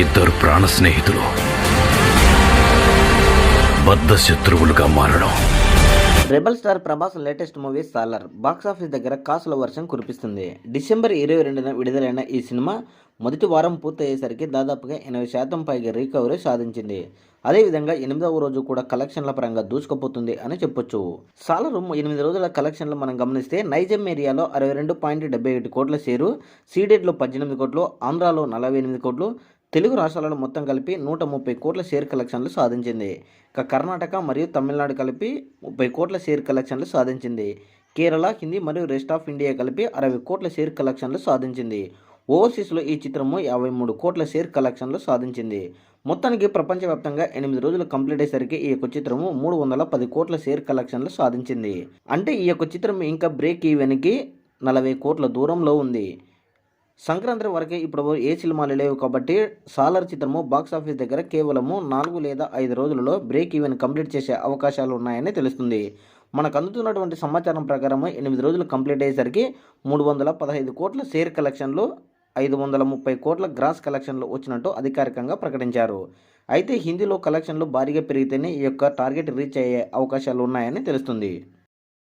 ఇద్దరు ప్రాణ స్నేహితులు బద్ధ శత్రువులుగా మారడం. Rebel star Prabhas latest movie Salaar box office దగ్గర కాసుల వర్షం కురిపిస్తుంది. డిసెంబర్ 22న విడుదలైన ఈ సినిమా మొదటి వారం పూర్తయ్యేసరికి దాదాపుగా 80% పైగా రికవరీ సాధించింది. అదేవిధంగా 8వ రోజు కూడా కలెక్షన్ల పరంగా దూసుకుపోతుంది అని చెప్పొచ్చు. సాలార్ 8 రోజుల కలెక్షన్లు మనం గమనిస్తే నైజాం 62.77 కోట్ల షేరు, సీడెడ్లో 18 కోట్లు, ఆంధ్రాలో 48 కోట్లు, తెలుగు రాష్ట్రాలలో మొత్తం కలిపి 130 కోట్ల షేర్ కలెక్షన్లు సాధించింది. ఇక కర్ణాటక మరియు తమిళనాడు కలిపి 30 కోట్ల షేర్ కలెక్షన్లు సాధించింది. కేరళ, హిందీ మరియు రెస్ట్ ఆఫ్ ఇండియా కలిపి 60 కోట్ల షేర్ కలెక్షన్లు సాధించింది. ఓవర్సీస్లో ఈ చిత్రము 53 కోట్ల షేర్ కలెక్షన్లు సాధించింది. మొత్తానికి ప్రపంచవ్యాప్తంగా 8 రోజులు కంప్లీట్ అయ్యేసరికి ఈ యొక్క చిత్రము 310 కోట్ల షేర్ కలెక్షన్లు సాధించింది. అంటే ఈ యొక్క చిత్రం ఇంకా బ్రేక్ ఈవెన్కి 40 కోట్ల దూరంలో ఉంది. సంక్రాంతి వరకే ఇప్పుడు ఏ సినిమాలు లేవు కాబట్టి సాలార్ చిత్రము బాక్సాఫీస్ దగ్గర కేవలము 4 లేదా 5 రోజులలో బ్రేక్ ఈవెన్ కంప్లీట్ చేసే అవకాశాలు ఉన్నాయని తెలుస్తుంది. మనకు అందుతున్నటువంటి సమాచారం ప్రకారం 8 రోజులు కంప్లీట్ అయ్యేసరికి 315 కోట్ల షేర్ కలెక్షన్లు, 530 కోట్ల గ్రాస్ కలెక్షన్లు వచ్చినట్టు అధికారికంగా ప్రకటించారు. అయితే హిందీలో కలెక్షన్లు భారీగా పెరిగితేనే ఈ యొక్క టార్గెట్ రీచ్ అయ్యే అవకాశాలు ఉన్నాయని తెలుస్తుంది.